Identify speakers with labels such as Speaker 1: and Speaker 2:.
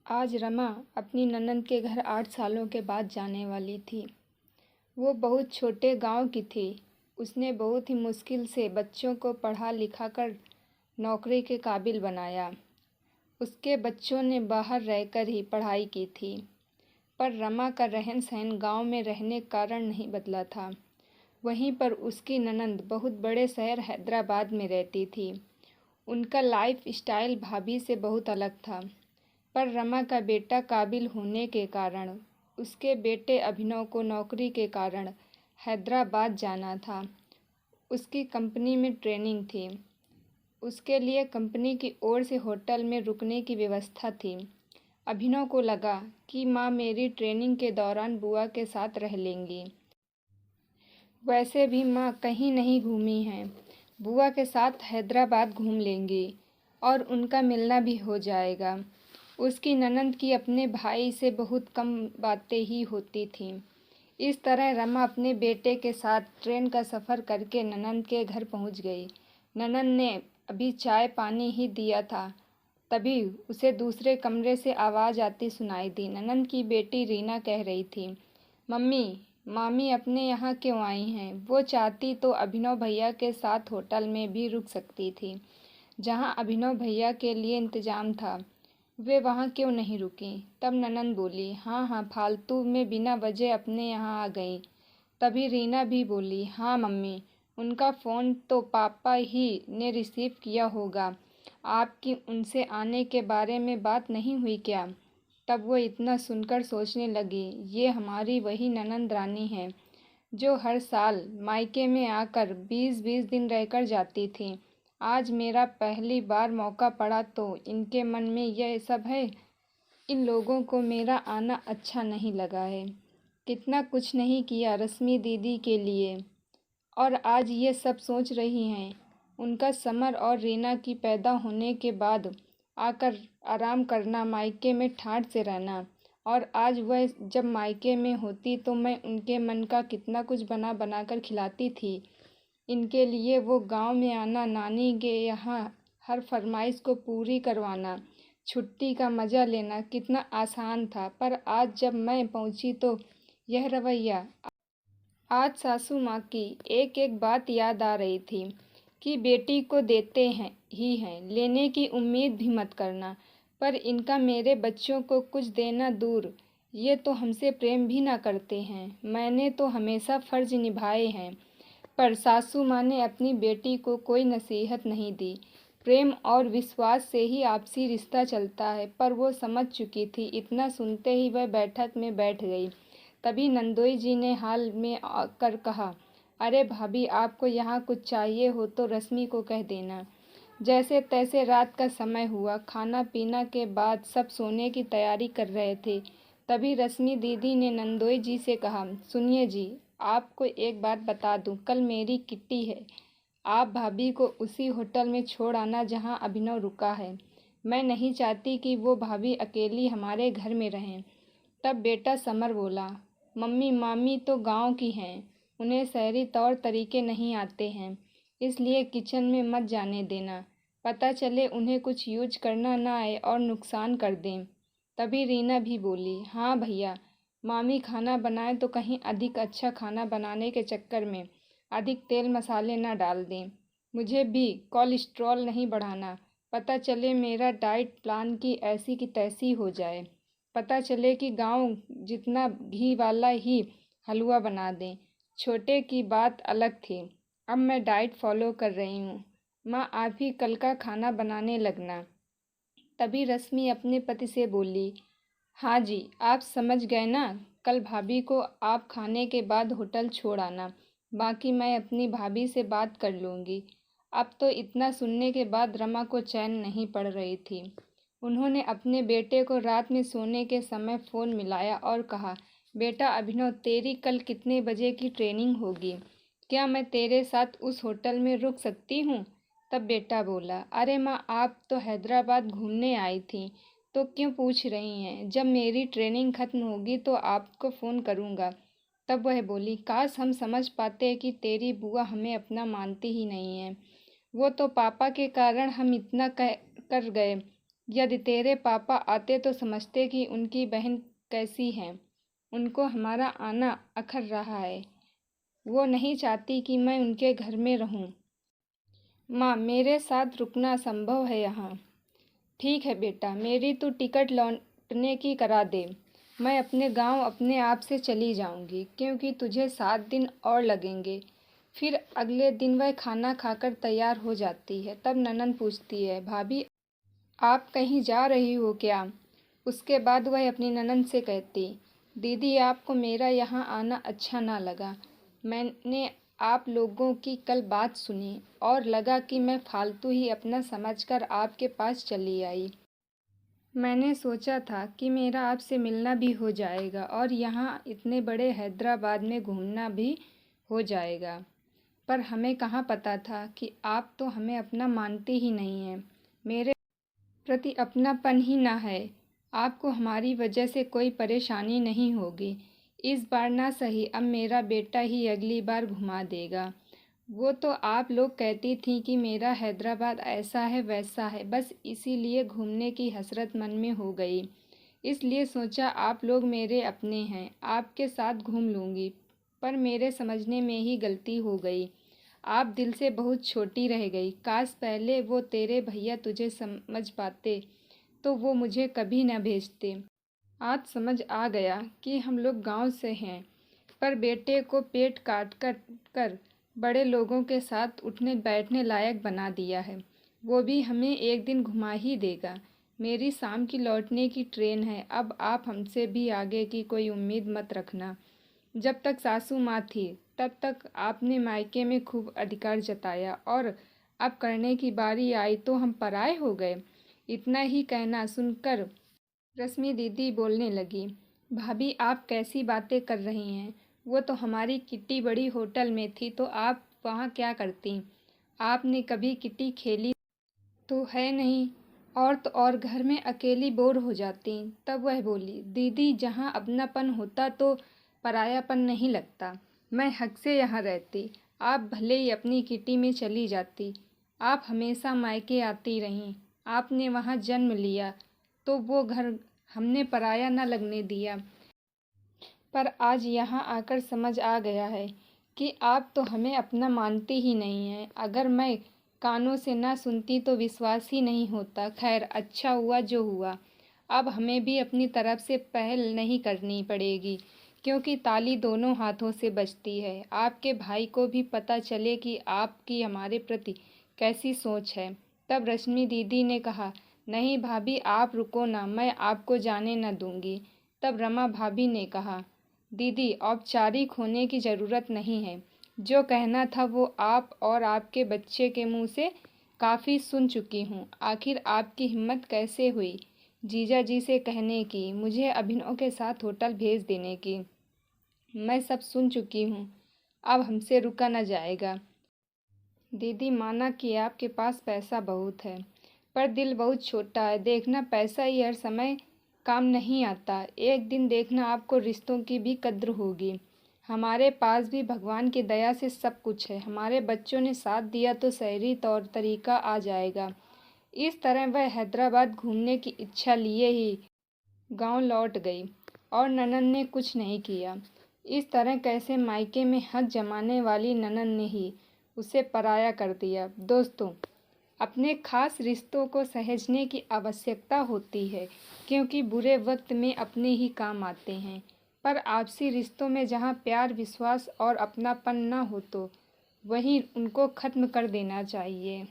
Speaker 1: आज रमा अपनी ननंद के घर 8 सालों के बाद जाने वाली थी। वो बहुत छोटे गांव की थी। उसने बहुत ही मुश्किल से बच्चों को पढ़ा लिखा कर नौकरी के काबिल बनाया। उसके बच्चों ने बाहर रहकर ही पढ़ाई की थी, पर रमा का रहन सहन गांव में रहने के कारण नहीं बदला था। वहीं पर उसकी ननंद बहुत बड़े शहर हैदराबाद में रहती थी। उनका लाइफ स्टाइल भाभी से बहुत अलग था। पर रमा का बेटा काबिल होने के कारण उसके बेटे अभिनव को नौकरी के कारण हैदराबाद जाना था। उसकी कंपनी में ट्रेनिंग थी। उसके लिए कंपनी की ओर से होटल में रुकने की व्यवस्था थी। अभिनव को लगा कि माँ मेरी ट्रेनिंग के दौरान बुआ के साथ रह लेंगी। वैसे भी माँ कहीं नहीं घूमी हैं, बुआ के साथ हैदराबाद घूम लेंगी और उनका मिलना भी हो जाएगा। उसकी ननंद की अपने भाई से बहुत कम बातें ही होती थीं। इस तरह रमा अपने बेटे के साथ ट्रेन का सफ़र करके ननंद के घर पहुंच गई। ननंद ने अभी चाय पानी ही दिया था, तभी उसे दूसरे कमरे से आवाज़ आती सुनाई दी। ननंद की बेटी रीना कह रही थी, मम्मी, मामी अपने यहाँ क्यों आई हैं? वो चाहती तो अभिनव भैया के साथ होटल में भी रुक सकती थी, जहाँ अभिनव भैया के लिए इंतज़ाम था। वे वहाँ क्यों नहीं रुकी? तब ननंद बोली, हाँ हाँ, फालतू में बिना वजह अपने यहाँ आ गई। तभी रीना भी बोली, हाँ मम्मी, उनका फ़ोन तो पापा ही ने रिसीव किया होगा। आपकी उनसे आने के बारे में बात नहीं हुई क्या? तब वो इतना सुनकर सोचने लगी, ये हमारी वही ननंद रानी है जो हर साल मायके में आकर 20-20 दिन रहकर जाती थी। आज मेरा पहली बार मौका पड़ा तो इनके मन में यह सब है। इन लोगों को मेरा आना अच्छा नहीं लगा है। कितना कुछ नहीं किया रश्मि दीदी के लिए, और आज ये सब सोच रही हैं। उनका समर और रीना की पैदा होने के बाद आकर आराम करना, मायके में ठाठ से रहना, और आज वह जब मायके में होती तो मैं उनके मन का कितना कुछ बना बना कर खिलाती थी। इनके लिए वो गांव में आना, नानी के यहाँ हर फरमाइश को पूरी करवाना, छुट्टी का मज़ा लेना कितना आसान था। पर आज जब मैं पहुंची तो यह रवैया। आज सासू माँ की एक एक बात याद आ रही थी कि बेटी को देते हैं ही हैं, लेने की उम्मीद भी मत करना। पर इनका मेरे बच्चों को कुछ देना दूर, ये तो हमसे प्रेम भी ना करते हैं। मैंने तो हमेशा फ़र्ज निभाए हैं। पर सासू माँ ने अपनी बेटी को कोई नसीहत नहीं दी। प्रेम और विश्वास से ही आपसी रिश्ता चलता है। पर वो समझ चुकी थी। इतना सुनते ही वह बैठक में बैठ गई। तभी नंदोई जी ने हाल में आकर कहा, अरे भाभी, आपको यहाँ कुछ चाहिए हो तो रश्मि को कह देना। जैसे तैसे रात का समय हुआ। खाना पीना के बाद सब सोने की तैयारी कर रहे थे। तभी रश्मि दीदी ने नंदोई जी से कहा, सुनिए जी, आपको एक बात बता दूं, कल मेरी किट्टी है। आप भाभी को उसी होटल में छोड़ आना जहां अभिनव रुका है। मैं नहीं चाहती कि वो भाभी अकेली हमारे घर में रहें। तब बेटा समर बोला, मम्मी, मामी तो गांव की हैं, उन्हें शहरी तौर तरीके नहीं आते हैं, इसलिए किचन में मत जाने देना। पता चले उन्हें कुछ यूज करना ना आए और नुकसान कर दें। तभी रीना भी बोली, हाँ भैया, मामी खाना बनाए तो कहीं अधिक अच्छा खाना बनाने के चक्कर में अधिक तेल मसाले ना डाल दें। मुझे भी कोलेस्ट्रॉल नहीं बढ़ाना। पता चले मेरा डाइट प्लान की ऐसी की तैसी हो जाए। पता चले कि गांव जितना घी वाला ही हलवा बना दें। छोटे की बात अलग थी, अब मैं डाइट फॉलो कर रही हूँ। माँ, आप ही कल का खाना बनाने लगना। तभी रश्मि अपने पति से बोली, हाँ जी, आप समझ गए ना। कल भाभी को आप खाने के बाद होटल छोड़ आना। बाकी मैं अपनी भाभी से बात कर लूँगी। अब तो इतना सुनने के बाद रमा को चैन नहीं पड़ रही थी। उन्होंने अपने बेटे को रात में सोने के समय फ़ोन मिलाया और कहा, बेटा अभिनव, तेरी कल कितने बजे की ट्रेनिंग होगी? क्या मैं तेरे साथ उस होटल में रुक सकती हूँ? तब बेटा बोला, अरे माँ, आप तो हैदराबाद घूमने आई थी तो क्यों पूछ रही हैं? जब मेरी ट्रेनिंग ख़त्म होगी तो आपको फ़ोन करूँगा। तब वह बोली, काश हम समझ पाते कि तेरी बुआ हमें अपना मानती ही नहीं है। वो तो पापा के कारण हम इतना कर गए, यदि तेरे पापा आते तो समझते कि उनकी बहन कैसी है। उनको हमारा आना अखर रहा है। वो नहीं चाहती कि मैं उनके घर में रहूं। माँ, मेरे साथ रुकना असंभव है यहाँ। ठीक है बेटा, मेरी तू टिकट लौटने की करा दे। मैं अपने गांव अपने आप से चली जाऊंगी, क्योंकि तुझे 7 दिन और लगेंगे। फिर अगले दिन वह खाना खाकर तैयार हो जाती है। तब ननंद पूछती है, भाभी आप कहीं जा रही हो क्या? उसके बाद वह अपनी ननंद से कहती, दीदी आपको मेरा यहाँ आना अच्छा ना लगा। मैंने आप लोगों की कल बात सुनी और लगा कि मैं फालतू ही अपना समझकर आपके पास चली आई। मैंने सोचा था कि मेरा आपसे मिलना भी हो जाएगा और यहाँ इतने बड़े हैदराबाद में घूमना भी हो जाएगा। पर हमें कहाँ पता था कि आप तो हमें अपना मानते ही नहीं हैं। मेरे प्रति अपनापन ही ना है। आपको हमारी वजह से कोई परेशानी नहीं होगी। इस बार ना सही, अब मेरा बेटा ही अगली बार घुमा देगा। वो तो आप लोग कहती थी कि मेरा हैदराबाद ऐसा है वैसा है, बस इसीलिए घूमने की हसरत मन में हो गई। इसलिए सोचा आप लोग मेरे अपने हैं, आपके साथ घूम लूँगी। पर मेरे समझने में ही गलती हो गई। आप दिल से बहुत छोटी रह गई। काश पहले वो तेरे भैया तुझे समझ पाते तो वो मुझे कभी न भेजते। आज समझ आ गया कि हम लोग गांव से हैं, पर बेटे को पेट काट कर बड़े लोगों के साथ उठने बैठने लायक बना दिया है। वो भी हमें एक दिन घुमा ही देगा। मेरी शाम की लौटने की ट्रेन है। अब आप हमसे भी आगे की कोई उम्मीद मत रखना। जब तक सासू माँ थी तब तक आपने मायके में खूब अधिकार जताया, और अब करने की बारी आई तो हम पराए हो गए। इतना ही कहना सुनकर रश्मि दीदी बोलने लगी, भाभी आप कैसी बातें कर रही हैं? वो तो हमारी किट्टी बड़ी होटल में थी, तो आप वहाँ क्या करती? आपने कभी किट्टी खेली तो है नहीं, और तो और घर में अकेली बोर हो जाती। तब वह बोली, दीदी जहाँ अपनापन होता तो परायापन नहीं लगता। मैं हक से यहाँ रहती। आप भले ही अपनी किटी में चली जाती। आप हमेशा मायके आती रहीं। आपने वहाँ जन्म लिया तो वो घर हमने पराया न लगने दिया। पर आज यहाँ आकर समझ आ गया है कि आप तो हमें अपना मानते ही नहीं हैं। अगर मैं कानों से ना सुनती तो विश्वास ही नहीं होता। खैर, अच्छा हुआ जो हुआ। अब हमें भी अपनी तरफ से पहल नहीं करनी पड़ेगी, क्योंकि ताली दोनों हाथों से बजती है। आपके भाई को भी पता चले कि आपकी हमारे प्रति कैसी सोच है। तब रश्मि दीदी ने कहा, नहीं भाभी आप रुको ना, मैं आपको जाने न दूंगी। तब रमा भाभी ने कहा, दीदी औपचारिक होने की ज़रूरत नहीं है। जो कहना था वो आप और आपके बच्चे के मुंह से काफ़ी सुन चुकी हूँ। आखिर आपकी हिम्मत कैसे हुई जीजा जी से कहने की, मुझे अभिनव के साथ होटल भेज देने की? मैं सब सुन चुकी हूँ। अब हमसे रुका न जाएगा। दीदी माना कि आपके पास पैसा बहुत है, पर दिल बहुत छोटा है। देखना पैसा ही हर समय काम नहीं आता। एक दिन देखना आपको रिश्तों की भी कद्र होगी। हमारे पास भी भगवान की दया से सब कुछ है। हमारे बच्चों ने साथ दिया तो शहरी तौर तरीका आ जाएगा। इस तरह वह हैदराबाद घूमने की इच्छा लिए ही गांव लौट गई और ननंद ने कुछ नहीं किया। इस तरह कैसे मायके में हक जमाने वाली ननंद ने ही उसे पराया कर दिया। दोस्तों, अपने खास रिश्तों को सहेजने की आवश्यकता होती है, क्योंकि बुरे वक्त में अपने ही काम आते हैं। पर आपसी रिश्तों में जहाँ प्यार, विश्वास और अपनापन न हो तो वहीं उनको ख़त्म कर देना चाहिए।